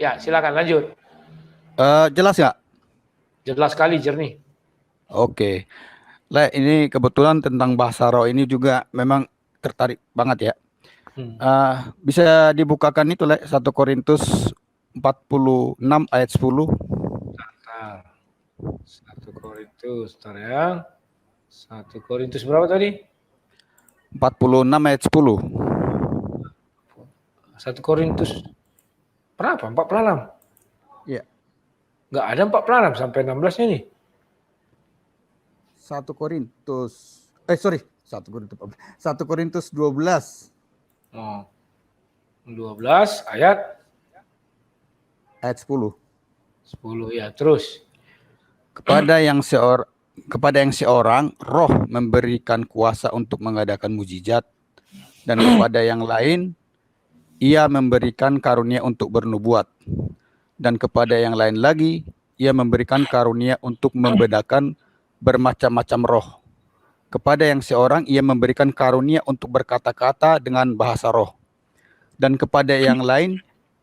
Ya, silakan lanjut. Jelas nggak? Jelas sekali, jernih. Oke. Le, ini kebetulan tentang bahasa roh ini juga memang tertarik banget ya. Bisa dibukakan itu, Le, 1 Korintus 46 ayat 10. Nah, 1 Korintus, bentar ya. 1 Korintus berapa tadi? 46 ayat 10. 1 Korintus berapa? 46? Iya. Nggak ada 46 sampai 16-nya nih. 1 Korintus. Sorry. 1 Korintus 12. Oh. 12 ayat 10. 10 ya, terus. Kepada yang seorang roh memberikan kuasa untuk mengadakan mujizat, dan kepada yang lain ia memberikan karunia untuk bernubuat, dan kepada yang lain lagi ia memberikan karunia untuk membedakan bermacam-macam roh. Kepada yang seorang ia memberikan karunia untuk berkata-kata dengan bahasa roh, dan kepada yang lain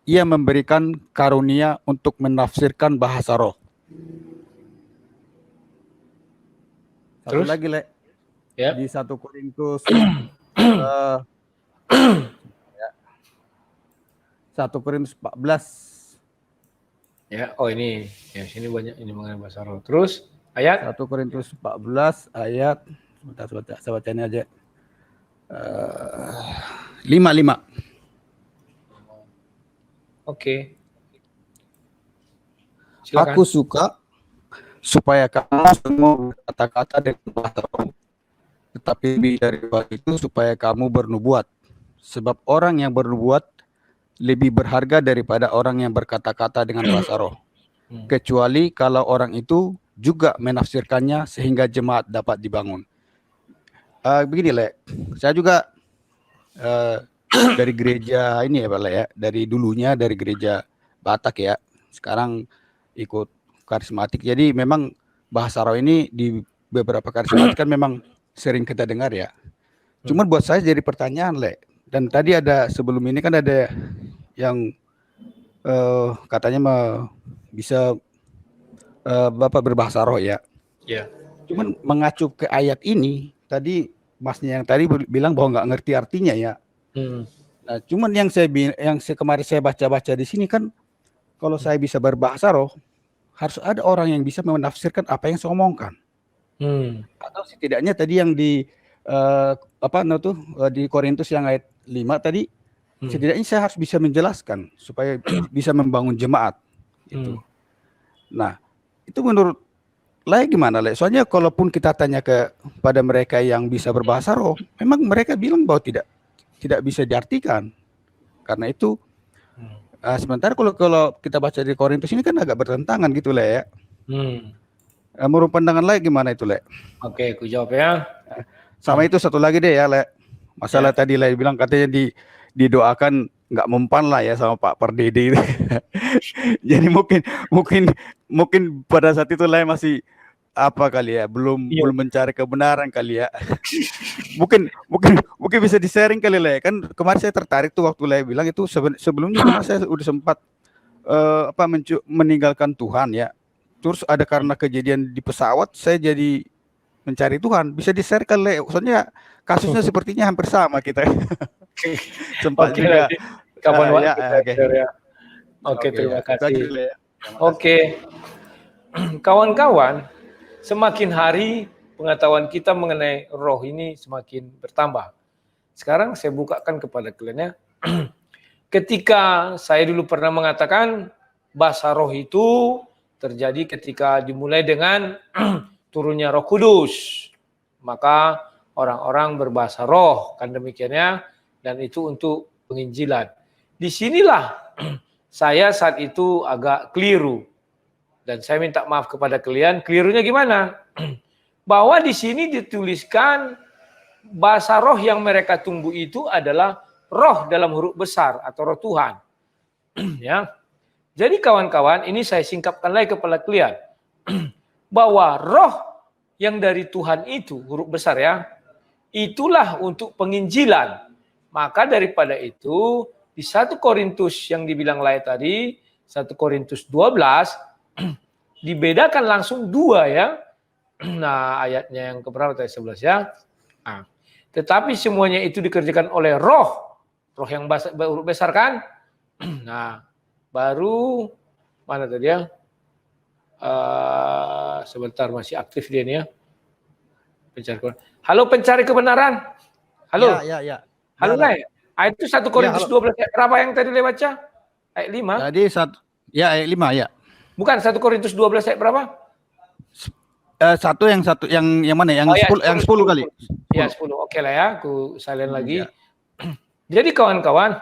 ia memberikan karunia untuk menafsirkan bahasa roh. Satu Terus? lagi, Le. Ya. Di 1 Korintus 1 Korintus 14. Ya, oh ini. Ya, sini banyak ini mengenai bahasa roh. Terus ayat 1 Korintus 14 ayat sebentar, saya baca ini aja. 5. Oke. Silakan. Aku suka supaya kamu semua berkata-kata dengan bahasa roh, tetapi lebih daripada itu supaya kamu bernubuat. Sebab orang yang bernubuat lebih berharga daripada orang yang berkata-kata dengan bahasa roh. Kecuali kalau orang itu juga menafsirkannya sehingga jemaat dapat dibangun. Begini, Le. Saya juga dari gereja ini ya, Pak Le, ya. Dari dulunya dari gereja Batak ya. Sekarang ikut karismatik. Jadi memang bahasa roh ini di beberapa karismatik kan memang sering kita dengar ya. Cuman buat saya jadi pertanyaan, Le. Dan tadi ada sebelum ini kan ada yang katanya bisa Bapak berbahasa roh ya. Ya. Cuman mengacu ke ayat ini, tadi Masnya yang tadi bilang bahwa nggak ngerti artinya ya. Nah, cuman yang kemarin saya baca-baca di sini kan, kalau saya bisa berbahasa roh, harus ada orang yang bisa menafsirkan apa yang saya omongkan. Atau setidaknya tadi yang di di Korintus yang ayat 5 tadi, setidaknya saya harus bisa menjelaskan supaya bisa membangun jemaat. Itu. Nah, itu menurut Le gimana, Le? Soalnya kalaupun kita tanya pada mereka yang bisa berbahasa roh, memang mereka bilang bahwa tidak bisa diartikan. Karena itu sementara kalau kita baca di Korintus ini kan agak bertentangan gitu, Le ya. Menurut pandangan Le gimana itu, Le? Oke, aku jawab ya. Sama itu satu lagi deh ya, Le. Masalah tadi Le bilang katanya didoakan nggak mempan lah ya sama Pak Pardede itu. Jadi mungkin pada saat itu Le masih apa kali ya, belum mencari kebenaran kali ya. mungkin bisa di-sharing kali Le. Kan kemarin saya tertarik tuh waktu Le bilang itu sebelumnya memang saya udah sempat meninggalkan Tuhan ya. Terus ada karena kejadian di pesawat saya jadi mencari Tuhan. Bisa di-share kan Le? Soalnya kasusnya sepertinya hampir sama kita. Sempat juga kapan waktu ya. Oke, terima kasih. Le. Oke. Kawan-kawan, semakin hari pengetahuan kita mengenai roh ini semakin bertambah. Sekarang saya bukakan kepada kalian ya. Ketika saya dulu pernah mengatakan bahasa roh itu terjadi ketika dimulai dengan turunnya Roh Kudus. Maka orang-orang berbahasa roh, kan demikiannya, dan itu untuk penginjilan. Disinilah saya saat itu agak keliru. Dan saya minta maaf kepada kalian, kelirunya gimana? Bahwa di sini dituliskan bahasa roh yang mereka tunggu itu adalah roh dalam huruf besar atau roh Tuhan. Ya. Jadi kawan-kawan, ini saya singkapkan lagi kepada kalian. Bahwa roh yang dari Tuhan itu, huruf besar ya, itulah untuk penginjilan. Maka daripada itu, di 1 Korintus yang dibilang lain tadi, 1 Korintus 12 dibedakan langsung 2 ya. Nah, ayatnya yang keberapa tadi 11 ya. Nah, tetapi semuanya itu dikerjakan oleh roh yang besar kan. Nah, baru mana tadi ya? Sebentar masih aktif dia nih ya. Halo pencari kebenaran. Halo. Ya. Halo Lai. Itu 1 Korintus 12 ayat berapa yang tadi dia baca? Ayat 5. Jadi ayat 5 ya. Bukan 1 Korintus 12 ayat berapa? Yang mana? Yang 10 kali. Ya 10. Oke lah ya, aku salin lagi. Ya. Jadi kawan-kawan,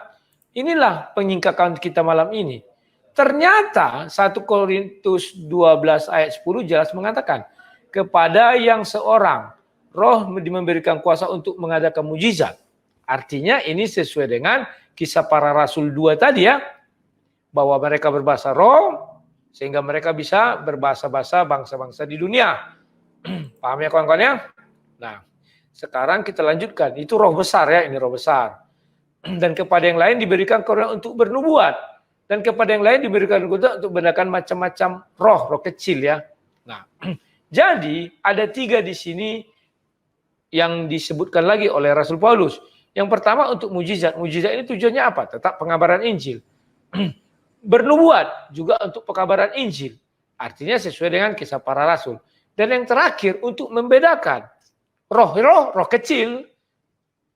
inilah penyingkapan kita malam ini. Ternyata 1 Korintus 12 ayat 10 jelas mengatakan, kepada yang seorang roh memberikan kuasa untuk mengadakan mujizat. Artinya ini sesuai dengan kisah para rasul 2 tadi ya, bahwa mereka berbahasa roh, sehingga mereka bisa berbahasa-bahasa bangsa-bangsa di dunia. Paham ya kawan-kawan ya? Nah, sekarang kita lanjutkan. Itu roh besar ya, ini roh besar. Dan kepada yang lain diberikan karunia untuk bernubuat. Dan kepada yang lain diberikan karunia untuk membedakan macam-macam roh kecil ya. Nah, jadi ada 3 di sini yang disebutkan lagi oleh Rasul Paulus. Yang pertama untuk mujizat. Mujizat ini tujuannya apa? Tetap pengabaran Injil. Bernubuat juga untuk pekabaran Injil. Artinya sesuai dengan kisah para rasul. Dan yang terakhir untuk membedakan roh kecil.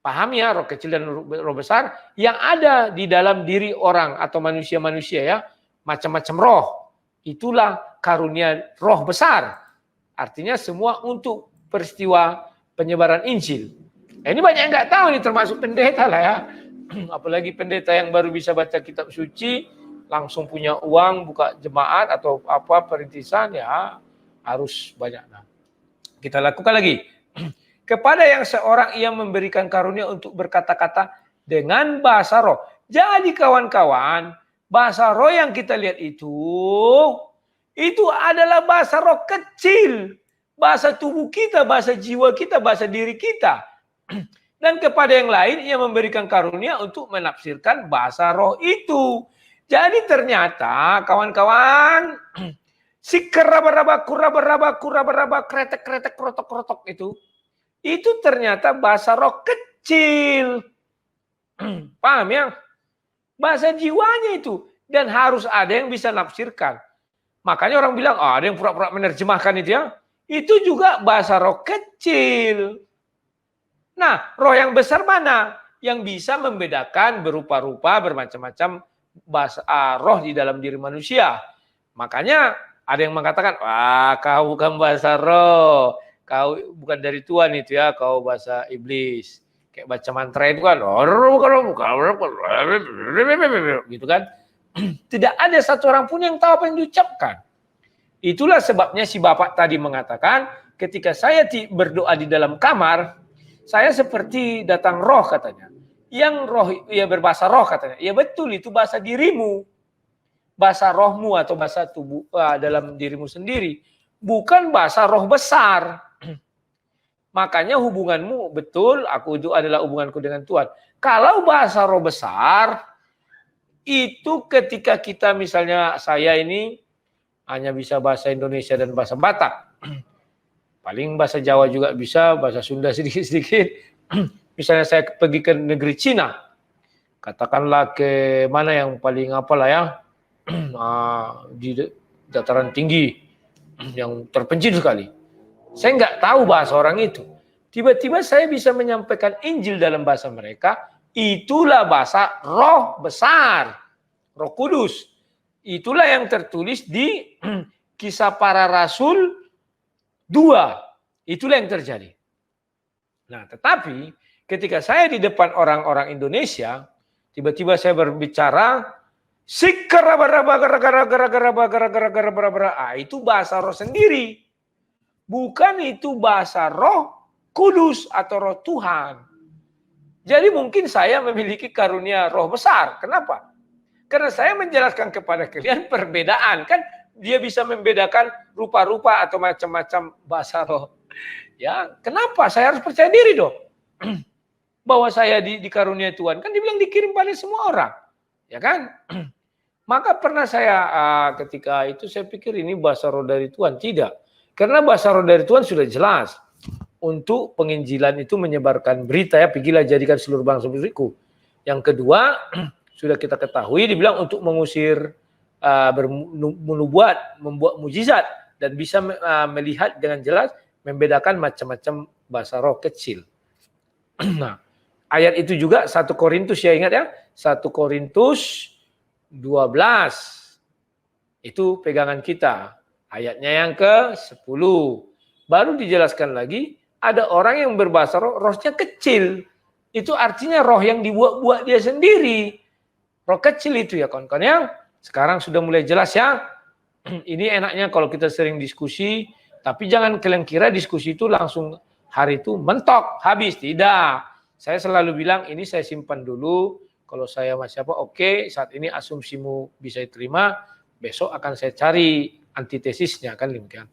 Paham ya, roh kecil dan roh besar yang ada di dalam diri orang atau manusia-manusia ya. Macam-macam roh. Itulah karunia roh besar. Artinya semua untuk peristiwa penyebaran Injil. Ini banyak yang nggak tahu nih, termasuk pendeta lah ya. Apalagi pendeta yang baru bisa baca kitab suci, langsung punya uang buka jemaat atau apa perintisan ya harus banyak. Nah, kita lakukan lagi. Kepada yang seorang ia memberikan karunia untuk berkata-kata dengan bahasa roh. Jadi kawan-kawan, bahasa roh yang kita lihat itu adalah bahasa roh kecil. Bahasa tubuh kita, bahasa jiwa kita, bahasa diri kita. Dan kepada yang lain ia memberikan karunia untuk menafsirkan bahasa roh itu. Jadi ternyata kawan-kawan si kerabaraba kretek krotok itu ternyata bahasa roh kecil. Paham ya? Bahasa jiwanya itu. Dan harus ada yang bisa nafsirkan. Makanya orang bilang, ada yang pura-pura menerjemahkan itu ya. Itu juga bahasa roh kecil. Nah, roh yang besar mana? Yang bisa membedakan berupa-rupa bermacam-macam bahasa roh di dalam diri manusia. Makanya ada yang mengatakan, wah kau bukan bahasa roh. Kau bukan dari Tuhan itu ya, kau bahasa iblis. Kayak baca mantra itu kan, gitu kan. Tidak ada satu orang pun yang tahu apa yang diucapkan. Itulah sebabnya si bapak tadi mengatakan, ketika saya berdoa di dalam kamar, saya seperti datang roh katanya. Yang roh, ya berbahasa roh katanya. Ya betul, itu bahasa dirimu. Bahasa rohmu atau bahasa tubuh dalam dirimu sendiri. Bukan bahasa roh besar. Makanya hubunganmu betul, itu adalah hubunganku dengan Tuhan. Kalau bahasa roh besar, itu ketika kita misalnya saya ini hanya bisa bahasa Indonesia dan bahasa Batak. Paling bahasa Jawa juga bisa, bahasa Sunda sedikit-sedikit. Misalnya saya pergi ke negeri Cina, katakanlah ke mana yang paling apalah ya, di dataran tinggi, yang terpencil sekali. Saya nggak tahu bahasa orang itu. Tiba-tiba saya bisa menyampaikan Injil dalam bahasa mereka. Itulah bahasa roh besar, roh kudus. Itulah yang tertulis di kisah para rasul 2. Itulah yang terjadi. Nah, tetapi ketika saya di depan orang-orang Indonesia, tiba-tiba saya berbicara, itu bahasa roh sendiri. Bukan itu bahasa roh kudus atau roh Tuhan. Jadi mungkin saya memiliki karunia roh besar. Kenapa? Karena saya menjelaskan kepada kalian perbedaan. Kan dia bisa membedakan rupa-rupa atau macam-macam bahasa roh. Ya, kenapa? Saya harus percaya diri dong. Bahwa saya dikarunia Tuhan. Kan dibilang dikirim pada semua orang. Ya kan? Maka pernah saya ketika itu saya pikir ini bahasa roh dari Tuhan. Tidak. Karena bahasa roh dari Tuhan sudah jelas. Untuk penginjilan itu menyebarkan berita ya, pergilah jadikan seluruh bangsa muridku. Yang kedua, sudah kita ketahui dibilang untuk mengusir menubuat, membuat mujizat dan bisa melihat dengan jelas membedakan macam-macam bahasa roh kecil. Nah, ayat itu juga 1 Korintus ya, ingat ya, 1 Korintus 12. Itu pegangan kita. Ayatnya yang ke-10. Baru dijelaskan lagi, ada orang yang berbahasa roh, rohnya kecil. Itu artinya roh yang dibuat-buat dia sendiri. Roh kecil itu ya kawan-kawan ya. Sekarang sudah mulai jelas ya. Ini enaknya kalau kita sering diskusi, tapi jangan kalian kira diskusi itu langsung hari itu mentok, habis. Tidak. Saya selalu bilang ini saya simpan dulu. Kalau saya masih oke, saat ini asumsimu bisa diterima, besok akan saya cari antitesisnya kan demikian.